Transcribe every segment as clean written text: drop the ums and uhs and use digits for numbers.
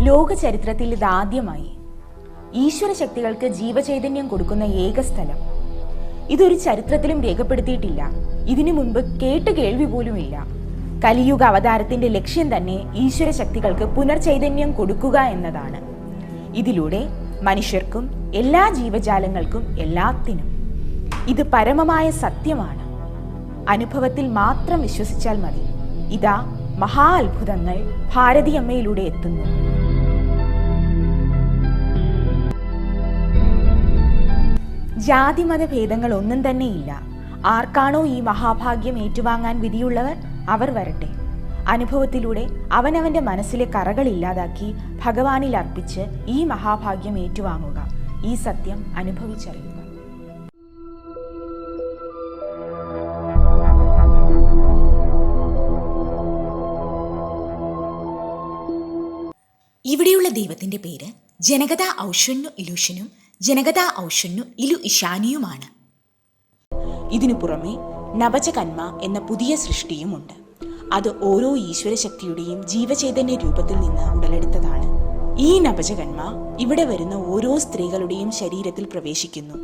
ലോക ചരിത്രത്തിൽ ഇതാദ്യമായി ഈശ്വര ശക്തികൾക്ക് ജീവചൈതന്യം കൊടുക്കുന്ന ഏക സ്ഥലം. ഇതൊരു ചരിത്രത്തിലും രേഖപ്പെടുത്തിയിട്ടില്ല. ഇതിനു മുൻപ് കേട്ട് കേൾവി പോലുമില്ല. കലിയുഗ അവതാരത്തിന്റെ ലക്ഷ്യം തന്നെ ഈശ്വര ശക്തികൾക്ക് പുനർചൈതന്യം കൊടുക്കുക എന്നതാണ്. ഇതിലൂടെ മനുഷ്യർക്കും എല്ലാ ജീവജാലങ്ങൾക്കും എല്ലാത്തിനും. ഇത് പരമമായ സത്യമാണ്. അനുഭവത്തിൽ മാത്രം വിശ്വസിച്ചാൽ മതി. ഇതാ മഹാ അത്ഭുതങ്ങൾ ഭാരതിയമ്മയിലൂടെ എത്തുന്നു. ജാതിമത ഭേദങ്ങൾ ഒന്നും തന്നെയില്ല. ആർക്കാണോ ഈ മഹാഭാഗ്യം ഏറ്റുവാങ്ങാൻ വിധിയുള്ളവർ അവർ വരട്ടെ. അനുഭവത്തിലൂടെ അവനവന്റെ മനസ്സിലെ കറകൾ ഇല്ലാതാക്കി ഭഗവാനിൽ അർപ്പിച്ച് ഈ മഹാഭാഗ്യം ഏറ്റുവാങ്ങുക. ഈ സത്യം അനുഭവിച്ചറിയുക. ഇവിടെയുള്ള ദൈവത്തിന്റെ പേര് ജനകത ഔഷന്നു ഇലുഷനും ജനകത ഔഷന്നു ഇലു ഇഷാനിയുമാണ്. ഇതിനു പുറമെ നവചകന്മ എന്ന പുതിയ സൃഷ്ടിയുമുണ്ട്. അത് ഓരോ ഈശ്വരശക്തിയുടെയും ജീവചൈതന്യ രൂപത്തിൽ നിന്ന് ഉടലെടുത്തതാണ്. ഈ നവചകന്മ ഇവിടെ വരുന്ന ഓരോ സ്ത്രീകളുടെയും ശരീരത്തിൽ പ്രവേശിക്കുന്നു.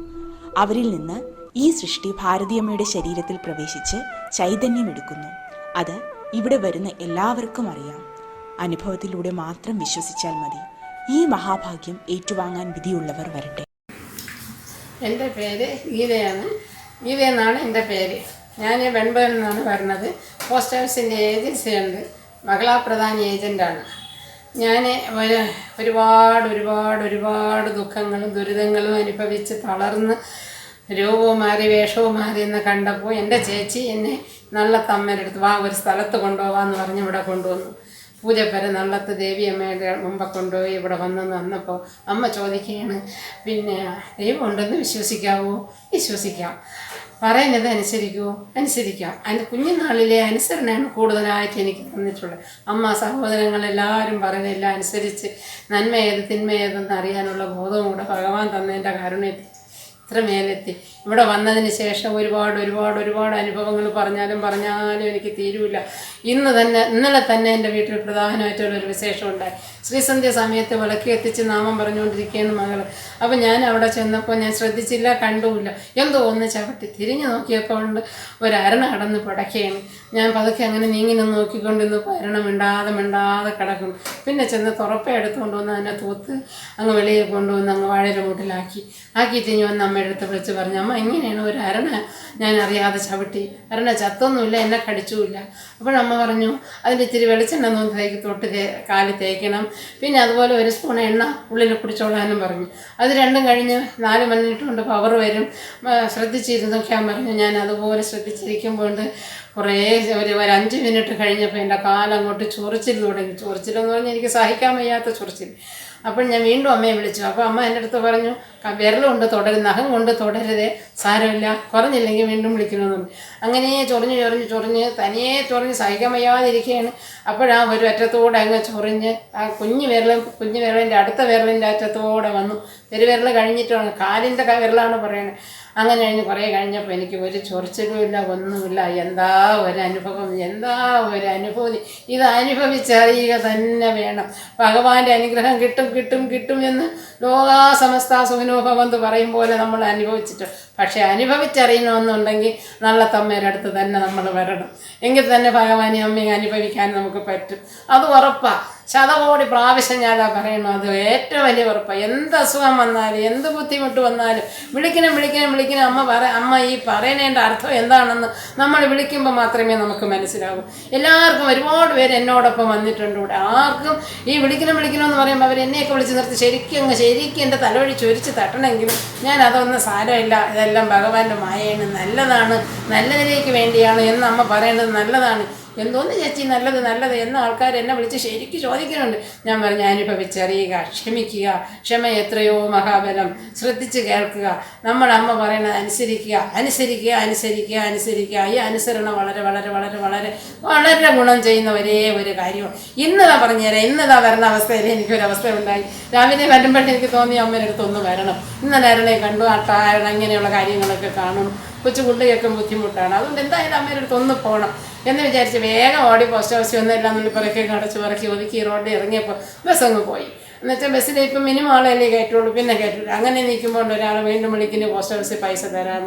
അവരിൽ നിന്ന് ഈ സൃഷ്ടി ഭാരതിയമ്മയുടെ ശരീരത്തിൽ പ്രവേശിച്ച് ചൈതന്യമെടുക്കുന്നു. അത് ഇവിടെ വരുന്ന എല്ലാവർക്കും അറിയാം. അനുഭവത്തിലൂടെ മാത്രം വിശ്വസിച്ചാൽ മതി. ഈ മഹാഭാഗ്യം ഏറ്റുവാങ്ങാൻ വിധിയുള്ളവർ വരട്ടെ. എൻ്റെ പേര് ഗീതയാണ്. ഗീത എന്നാണ് എൻ്റെ പേര്. ഞാൻ വെൺപകൽ നിന്നാണ് വരുന്നത്. പോസ്റ്റ് ഓഫീസിൻ്റെ ഏജൻസിയുണ്ട്. മഹിളാ പ്രധാന ഏജൻ്റാണ്. ഞാൻ ഒരുപാട് ദുഃഖങ്ങളും ദുരിതങ്ങളും അനുഭവിച്ച് തളർന്ന് രൂപവും മാറി വേഷവും മാറി എന്ന് കണ്ടപ്പോൾ എൻ്റെ ചേച്ചി എന്നെ നള്ളത്തമ്മേരെടുത്ത് വാ ഒരു സ്ഥലത്ത് കൊണ്ടുപോകാമെന്ന് പറഞ്ഞ് ഇവിടെ കൊണ്ടുവന്നു. പൂജപ്പര നള്ളത്ത് ദേവിയമ്മയുടെ മുമ്പ് കൊണ്ടുപോയി ഇവിടെ വന്നപ്പോൾ അമ്മ ചോദിക്കുകയാണ്, പിന്നെ ദൈവം ഉണ്ടെന്ന് വിശ്വസിക്കാവോ? വിശ്വസിക്കാം. പറയുന്നത് അനുസരിക്കുമോ? അനുസരിക്കാം. അതിൻ്റെ കുഞ്ഞുനാളിലെ അനുസരണയാണ് കൂടുതലായിട്ട് എനിക്ക് തന്നിട്ടുള്ളത്. അമ്മ സഹോദരങ്ങളെല്ലാവരും പറയുന്നതെല്ലാം അനുസരിച്ച് നന്മ ഏത് തിന്മ ഏതെന്ന് അറിയാനുള്ള ബോധവും കൂടെ ഭഗവാൻ തന്നതിൻ്റെ കാരുണ്യത്തിൽ ഇത്ര മേലെത്തി. ഇവിടെ വന്നതിന് ശേഷം ഒരുപാട് അനുഭവങ്ങൾ പറഞ്ഞാലും എനിക്ക് തീരുമില്ല. ഇന്നലെ തന്നെ എൻ്റെ വീട്ടിൽ പ്രധാനമായിട്ടുള്ളൊരു വിശേഷം ഉണ്ടായി. ശ്രീസന്ധ്യ സമയത്ത് വിളക്ക് എത്തിച്ച് നാമം പറഞ്ഞുകൊണ്ടിരിക്കുകയാണ് മകൾ. അപ്പം ഞാൻ അവിടെ ചെന്നപ്പോൾ ഞാൻ ശ്രദ്ധിച്ചില്ല, കണ്ടുമില്ല. എന്തോ ഒന്ന് ചവിട്ടി തിരിഞ്ഞു നോക്കിയപ്പോൾ ഉണ്ട് ഒരു അരണ കടന്ന് പിടയ്ക്കുകയാണ്. ഞാൻ പതുക്കെ അങ്ങനെ നീങ്ങി നിന്ന് നോക്കിക്കൊണ്ടിരുന്നപ്പോൾ അരണ മിണ്ടാതെ കിടക്കുന്നു. പിന്നെ ചെന്ന് തുറപ്പ എടുത്തുകൊണ്ട് വന്ന് അതിനെ തൂത്ത് അങ്ങ് വെളിയിൽ കൊണ്ടുവന്ന് അങ്ങ് വാഴയുടെ മൂട്ടിലാക്കിയിട്ട് ഇനി വന്ന് അമ്മയുടെ അടുത്ത് വിളിച്ച് പറഞ്ഞു, അമ്മ ഇങ്ങനെയാണ് ഒരു അരണ ഞാൻ അറിയാതെ ചവിട്ടി. അരണ ചത്തൊന്നുമില്ല, എന്നെ കടിച്ചുമില്ല. അപ്പോഴമ്മ പറഞ്ഞു അതിൻ്റെ ഇത്തിരി വെളിച്ചെണ്ണ തൊട്ട് കാലിൽ തേക്കണം, പിന്നെ അതുപോലെ ഒരു സ്പൂൺ എണ്ണ ഉള്ളിൽ കുടിച്ചോളാനും പറഞ്ഞു. അത് രണ്ടും കഴിഞ്ഞ് 4 മിനിറ്റ് കൊണ്ട് പവർ വരും, ശ്രദ്ധിച്ചിരുന്നൊക്കെയാൻ പറഞ്ഞു. ഞാൻ അതുപോലെ ശ്രദ്ധിച്ചിരിക്കുമ്പോൾ കുറേ ഒരു 5 മിനിറ്റ് കഴിഞ്ഞപ്പോൾ എൻ്റെ കാലങ്ങോട്ട് ചൊറിച്ചിൽ തുടങ്ങി. ചൊറിച്ചിലെന്ന് പറഞ്ഞാൽ എനിക്ക് സഹിക്കാൻ വയ്യാത്ത ചൊറിച്ചിൽ. അപ്പോൾ ഞാൻ വീണ്ടും അമ്മയെ വിളിച്ചു. അപ്പോൾ അമ്മ എൻ്റെ അടുത്ത് പറഞ്ഞു, വിരലുകൊണ്ട് നഖം കൊണ്ട് തുടരുതേ, സാരമില്ല, കുറഞ്ഞില്ലെങ്കിൽ വീണ്ടും വിളിക്കണമെന്ന്. അങ്ങനെ ചൊറിഞ്ഞ് തനിയെ സഹിക്കാൻ വയ്യാതിരിക്കുകയാണ്. അപ്പോഴാ ഒരു അറ്റത്തോടെ അങ്ങ് ചൊറിഞ്ഞ് ആ കുഞ്ഞു വിരലിൻ്റെ അടുത്ത വിരലിൻ്റെ അറ്റത്തോടെ വന്നു. പെരുവിരൽ കഴിഞ്ഞിട്ടാണ്, കാലിൻ്റെ വിരലാണ് പറയുന്നത്. അങ്ങനെ കഴിഞ്ഞ് കുറേ കഴിഞ്ഞപ്പോൾ എനിക്ക് ഒരു ചൊറിച്ചിലുമില്ല, ഒന്നുമില്ല. എന്താ ഒരു അനുഭൂതി! ഇത് അനുഭവിച്ചറിയുക തന്നെ വേണം. ഭഗവാന്റെ അനുഗ്രഹം കിട്ടും എന്ന് ലോകാസമസ്ത സുഖിനോഭവന്ത് പറയും പോലെ നമ്മൾ അനുഭവിച്ചിട്ട്. പക്ഷേ അനുഭവിച്ചറിയണമെന്നുണ്ടെങ്കിൽ നള്ളത്തമ്മയുടെ അടുത്ത് തന്നെ നമ്മൾ വരണം. എങ്കിൽ തന്നെ ഭഗവാനെ അമ്മയെ അനുഭവിക്കാൻ നമുക്ക് പറ്റും. അത് ഉറപ്പാണ്. ശതകോടി പ്രാവശ്യം ഞാൻ പറയണം, അത് ഏറ്റവും വലിയ ഉറപ്പാണ്. എന്ത് അസുഖം വന്നാലും എന്ത് ബുദ്ധിമുട്ട് വന്നാലും വിളിക്കണം. അമ്മ ഈ പറയുന്നതിൻ്റെ അർത്ഥം എന്താണെന്ന് നമ്മൾ വിളിക്കുമ്പോൾ മാത്രമേ നമുക്ക് മനസ്സിലാവൂ. എല്ലാവർക്കും ഒരുപാട് പേര് എന്നോടൊപ്പം വന്നിട്ടുണ്ട് ഇവിടെ. ആർക്കും ഈ വിളിക്കണം എന്ന് പറയുമ്പോൾ അവർ എന്നെയൊക്കെ വിളിച്ച് നിർത്തി ശരിക്കും എൻ്റെ തലവഴി ചൊരിച്ച് തട്ടണമെങ്കിലും ഞാൻ അതൊന്നും സാരമില്ല, ഇതെല്ലാം ഭഗവാന്റെ മായയാണ്, നല്ലതാണ്, നല്ലതിലേക്ക് വേണ്ടിയാണ് എന്ന് അമ്മ പറയുന്നത് നല്ലതാണ്. എന്തോന്ന് ചേച്ചി നല്ലത് നല്ലത് എന്ന ആൾക്കാർ എന്നെ വിളിച്ച് ശരിക്കും ചോദിക്കുന്നുണ്ട്. ഞാൻ പറഞ്ഞു അനുഭവിച്ചറിയുക, ക്ഷമിക്കുക, ക്ഷമ എത്രയോ മഹാബലം, ശ്രദ്ധിച്ച് കേൾക്കുക, നമ്മുടെ അമ്മ പറയുന്നത് അനുസരിക്കുക, അനുസരിക്കുക, അനുസരിക്കുക, അനുസരിക്കുക. ഈ അനുസരണം വളരെ വളരെ വളരെ വളരെ വളരെ ഗുണം ചെയ്യുന്ന ഒരേ ഒരു കാര്യമാണ്. ഇന്നതാ പറഞ്ഞുതരാം, ഇന്നതാ വരുന്ന അവസ്ഥയിൽ എനിക്കൊരവസ്ഥ ഉണ്ടായി. രാവിലെ വരുമ്പോഴേ എനിക്ക് തോന്നി അമ്മയുടെ അടുത്ത് ഒന്ന് വരണം. ഇന്നലെ കണ്ടു അട്ടായണം, ഇങ്ങനെയുള്ള കാര്യങ്ങളൊക്കെ കാണും. കൊച്ചു കുട്ടിയൊക്കെ ബുദ്ധിമുട്ടാണ്. അതുകൊണ്ട് എന്തായാലും അമ്മയുടെ അടുത്ത് ഒന്ന് പോകണം എന്ന് വിചാരിച്ച് വേഗം ഓടി പോസ്റ്റ് ഓഫീസിൽ ഒന്നും എല്ലാം നുള്ളി പുറക്കേക്ക് അടച്ച് പറക്കി ഒതുക്കി റോഡിൽ ഇറങ്ങിയപ്പോൾ ബസ് അങ്ങ് പോയി. എന്നുവെച്ചാൽ ബസ്സിൽ ഇപ്പം മിനിമം ആളല്ലേ കയറ്റുള്ളൂ, പിന്നെ കയറ്റില്ല. അങ്ങനെ നിൽക്കുമ്പോൾ ഒരാൾ വീണ്ടും വിളിക്കുന്നു പോസ്റ്റ് ഓഫീസിൽ പൈസ തരാൻ.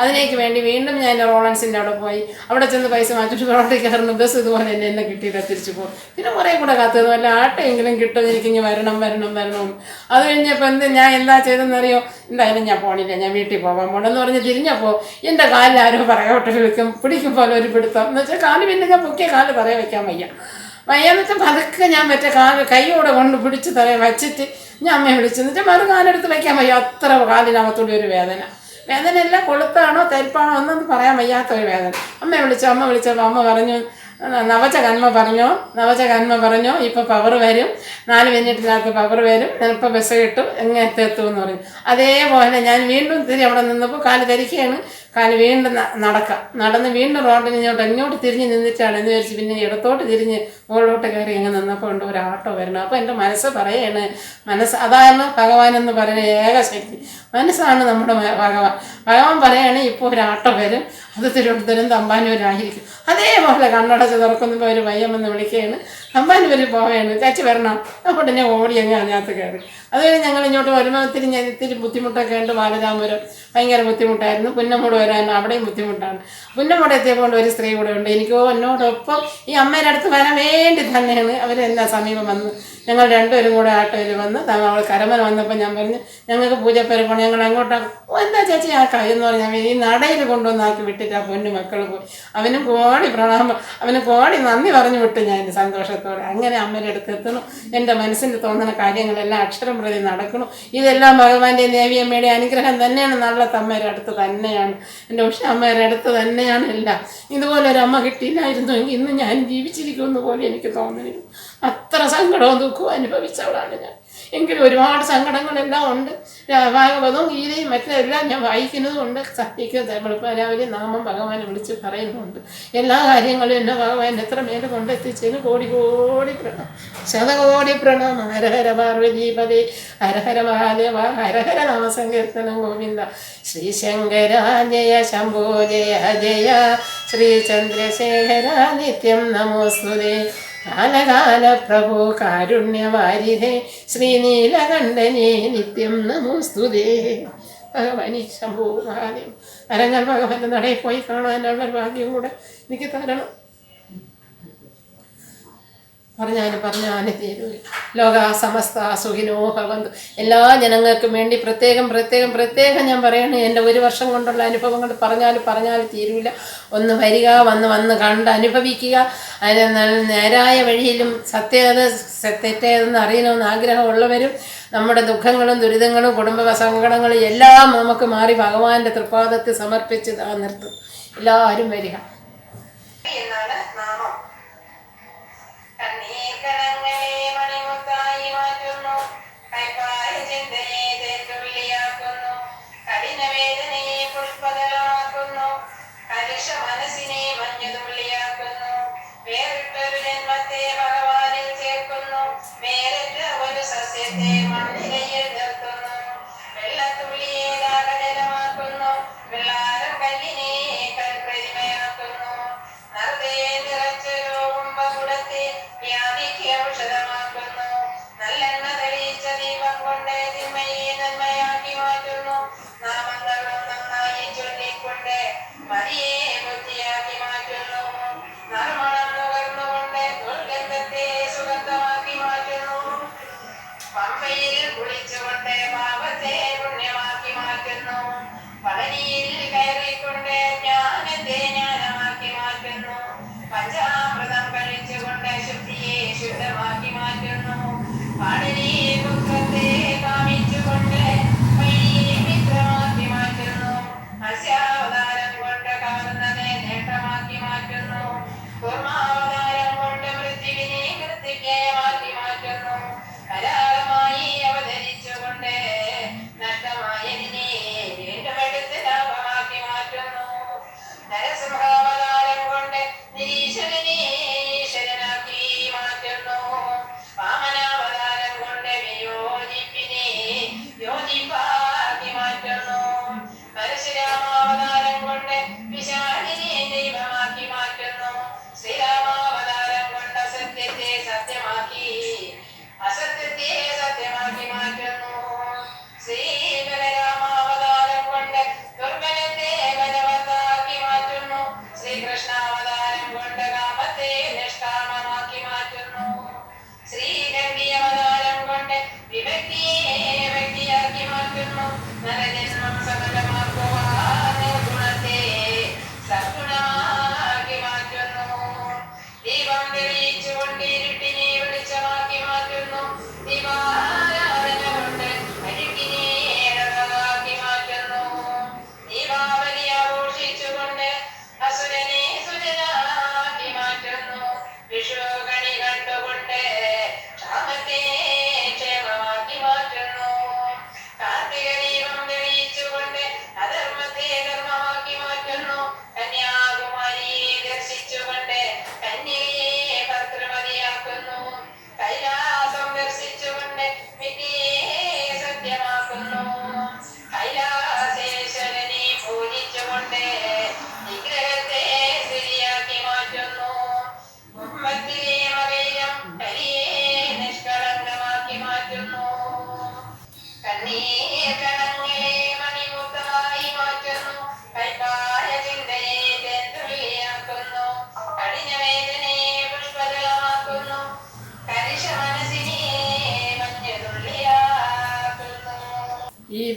അതിനേക്ക് വേണ്ടി വീണ്ടും ഞാൻ റോളൻസിൻ്റെ അവിടെ പോയി. അവിടെ ചെന്ന് പൈസ മാറ്റിട്ട് റോഡിൽ കയറുന്നു. ബസ് ഇതുപോലെ എന്നെ കിട്ടിയിട്ട് തിരിച്ചു പോകും. പിന്നെ കുറേ കൂടെ കാത്തുനിന്നു, വല്ല ആട്ടെങ്കിലും കിട്ടും എനിക്കിങ്ങനെ വരണം വരണം വരണം. അത് കഴിഞ്ഞപ്പോൾ ഞാൻ എന്താ ചെയ്തെന്നറിയോ, എന്തായാലും ഞാൻ പോണില്ല, ഞാൻ വീട്ടിൽ പോകാൻ പോകണമെന്ന് പറഞ്ഞ് തിരിഞ്ഞപ്പോൾ എൻ്റെ കാലിൽ ആരോ പറയോട്ട് വിളിക്കും, പിടിക്കും പോലെ ഒരു പിടുത്തം. എന്ന് വെച്ചാൽ കാല് പിന്നെ ഞാൻ പൊക്കിയ കാല് പറയാൻ വയ്ക്കാൻ വയ്യാന്ന് വെച്ചാൽ പതുക്കെ ഞാൻ മറ്റേ കൈയോടെ കൊണ്ട് പിടിച്ച് തറയെ വച്ചിട്ട് ഞാൻ അമ്മയെ വിളിച്ചു. എന്നിട്ട് മറു കാലെടുത്ത് വയ്ക്കാൻ വയ്യ, അത്ര കാലിനകത്തൂടെ ഒരു വേദന. വേദനയെല്ലാം കൊളുത്താണോ തരിപ്പാണോ ഒന്നും പറയാൻ വയ്യാത്ത ഒരു വേദന. അമ്മയെ വിളിച്ചു. അമ്മ വിളിച്ചപ്പോൾ അമ്മ പറഞ്ഞു, നവചകന്മ പറഞ്ഞോ ഇപ്പോൾ പവർ വരും, 4 മിനിറ്റിനകത്ത് പവർ വരും, ഞാനിപ്പോൾ ബസ് കിട്ടും, എങ്ങനത്തെ എത്തുമെന്ന് പറഞ്ഞു. അതേപോലെ ഞാൻ വീണ്ടും അവിടെ നിന്നപ്പോൾ കാല് ധരിക്കുകയാണ്. കാല് വീണ്ടും നടന്ന് വീണ്ടും റോഡിന് ഇങ്ങോട്ട് തിരിഞ്ഞ് നിന്നിട്ടാണ് എന്ന് വിചാരിച്ച് പിന്നെ ഇടത്തോട്ട് തിരിഞ്ഞ് മുകളിലോട്ട് കയറി ഇങ്ങനെ നിന്നപ്പോൾ ഉണ്ട് ഒരു ആട്ടോ വരണം. അപ്പോൾ എൻ്റെ മനസ്സ് പറയാണ്, അതാണ് ഭഗവാൻ എന്ന് പറയുന്ന ഏകശക്തി. മനസ്സാണ് നമ്മുടെ ഭഗവാൻ പറയാണ് ഇപ്പോൾ ഒരു ആട്ടോ വരും, അത് തിരുവനന്തപുരം തമ്പാനൂരായിരിക്കും. അതേപോലെ കണ്ണടച്ച് തുറക്കുമ്പോൾ ഒരു പയ്യമെന്ന് വിളിക്കുകയാണ്, തമ്പാനൂർ പോവുകയാണ്, ചേച്ചി വരണം. അപ്പോൾ ഞാൻ ഓടി അങ്ങ് അതിനകത്ത് കയറി. അത് കഴിഞ്ഞ് ഞങ്ങൾ ഇങ്ങോട്ട് വരുമ്പോൾ ഇത്തിരി ബുദ്ധിമുട്ടൊക്കെ ഉണ്ട്. ബാലരാമപുരം ഭയങ്കര ബുദ്ധിമുട്ടായിരുന്നു. പുന്നമൂട് വരാൻ അവിടെയും ബുദ്ധിമുട്ടാണ്. പുന്നമൂട് എത്തിയപ്പോൾ ഒരു സ്ത്രീ കൂടെ ഉണ്ട്. എനിക്കോ എന്നോടൊപ്പം ഈ അമ്മയുടെ അടുത്ത് വരാൻ വേണ്ടി തന്നെയാണ് അവരെല്ലാ സമീപം വന്ന് ഞങ്ങൾ രണ്ടുപേരും കൂടെ ആട്ടോയിൽ വന്ന് അവൾ കരമന വന്നപ്പോൾ ഞാൻ പറഞ്ഞു ഞങ്ങൾക്ക് പൂജപ്പേര് പോകണം, ഞങ്ങൾ അങ്ങോട്ടാണ്. എന്താ ചേച്ചി ആക്കാം എന്ന് പറഞ്ഞാൽ ഈ നടയിൽ കൊണ്ടുവന്നാക്കി വിട്ടിട്ട് ആ പൊന്നു മക്കൾ പോയി. അവനും കോടി നന്ദി പറഞ്ഞു വിട്ടു ഞാൻ സന്തോഷത്തോടെ. അങ്ങനെ അമ്മയുടെ അടുത്ത് എത്തണം. എൻ്റെ മനസ്സിൻ്റെ തോന്നുന്ന കാര്യങ്ങളെല്ലാം അക്ഷരം പ്രതി നടക്കണം. ഇതെല്ലാം ഭഗവാന്റെ ദേവിയമ്മയുടെ അനുഗ്രഹം തന്നെയാണ്. നല്ല അമ്മയുടെ അടുത്ത് തന്നെയാണ്, എൻ്റെ ഉഷ അമ്മയുടെ അടുത്ത് തന്നെയാണ് എല്ലാം. ഇതുപോലെ ഒരു അമ്മ കിട്ടിയില്ലായിരുന്നു എങ്കിൽ ഇന്ന് ഞാൻ ജീവിച്ചിരിക്കുമെന്ന് പോലെ എനിക്ക് തോന്നുന്നില്ല. അത്ര സങ്കടവും ദുഃഖവും അനുഭവിച്ചവളാണ് ഞാൻ. എങ്കിലും ഒരുപാട് സങ്കടങ്ങളെല്ലാം ഉണ്ട്. ഭാഗവതവും ഗീതയും മറ്റെല്ലാം ഞാൻ വായിക്കുന്നതുകൊണ്ട് സത്യക്കും വെളുപ്പാരാവിലെ നാമം ഭഗവാനെ വിളിച്ച് പറയുന്നുണ്ട്. എല്ലാ കാര്യങ്ങളും എന്നെ ഭഗവാൻ എത്ര മേലെ കൊണ്ടെത്തിച്ചതിന് കോടി കോടി പ്രണാമം, ശതകോടി പ്രണാമം. ഹരഹര പാർവതീപദേ, ഹരഹര മഹാദേവ, ഹരഹര നാമസങ്കീർത്തനം ഗോവിന്ദ. ശ്രീശങ്കര ജയ ശംഭോ ജയ ജയ, ശ്രീ ചന്ദ്രശേഖര നിത്യം നമോസ്തുതേ. കാലകാല പ്രഭോ കാരുണ്യവാരിധേ, ശ്രീനീലകണ്ഠനേ നിത്യം നമോസ്തുതേ. ഭഗവാനി ശംഭോ മഹാദേവ്. അരങ്ങൽ ഭഗവാന്റെ നടയിൽ പോയി കാണാനുള്ള ഭാഗ്യം കൂടെ എനിക്ക് തരണം. പറഞ്ഞാലും തീരൂല. ലോക സമസ്ത സുഖിനോ ഭവന്തു. എല്ലാ ജനങ്ങൾക്കും വേണ്ടി പ്രത്യേകം ഞാൻ പറയണേ. എൻ്റെ 1 വർഷം കൊണ്ടുള്ള അനുഭവങ്ങൾ പറഞ്ഞാൽ തീരൂല. ഒന്ന് വരിക, വന്ന് കണ്ട് അനുഭവിക്കുക. അതിന് നേരായ വഴിയിലും തെറ്റേതെന്ന് അറിയണമെന്ന് ആഗ്രഹമുള്ളവരും നമ്മുടെ ദുഃഖങ്ങളും ദുരിതങ്ങളും കുടുംബ സങ്കടങ്ങളും എല്ലാം നമുക്ക് മാറി ഭഗവാന്റെ തൃപ്പാദത്തിൽ സമർപ്പിച്ച് നിർത്തും. എല്ലാവരും വരിക. എന്നാണ് നാമം. മണിമുത്തായി മാറ്റുന്നു, കൈപ്പായ ചിന്തയെ തേറ്റുള്ളിയാക്കുന്നു, കഠിനവേദനയെ പുഷ്പതലമാക്കുന്നു, കലുഷ മനസ്സിനെ മഞ്ഞുതുള്ളിയാക്കുന്നു, വേറിട്ടൊരു ജന്മത്തെ ഭഗവാനിൽ ചേർക്കുന്നു, വേറിട്ട ഒരു സസ്യത്തെ മണ്ണിലയിൽ നിർത്തുന്നു, വെള്ളത്തുള്ളിയെ ദാഹജലമാക്കുന്നു, വെള്ളാരം കല്ലിനെ കൽപ്രതിമയാക്കുന്നു, നറുതേ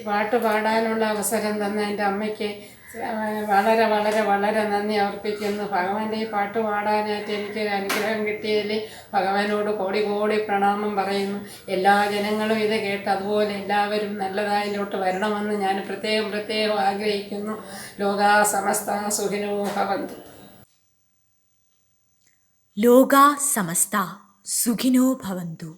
പാട്ട് പാടാനുള്ള അവസരം തന്ന എൻ്റെ അമ്മയ്ക്ക് വളരെ വളരെ വളരെ നന്ദി അർപ്പിക്കുന്നു. ഭഗവാന്റെ ഈ പാട്ട് പാടാനായിട്ട് എനിക്കൊരു അനുഗ്രഹം കിട്ടിയതിൽ ഭഗവാനോട് കോടി കോടി പ്രണാമം പറയുന്നു. എല്ലാ ജനങ്ങളും ഇത് കേട്ട് അതുപോലെ എല്ലാവരും നല്ലതായിലോട്ട് വരണമെന്ന് ഞാൻ പ്രത്യേകം ആഗ്രഹിക്കുന്നു. ലോകാ സമസ്ത സുഖിനോ ഭവന്തു. ലോകാ സമസ്ത സുഖിനോ ഭവന്തു.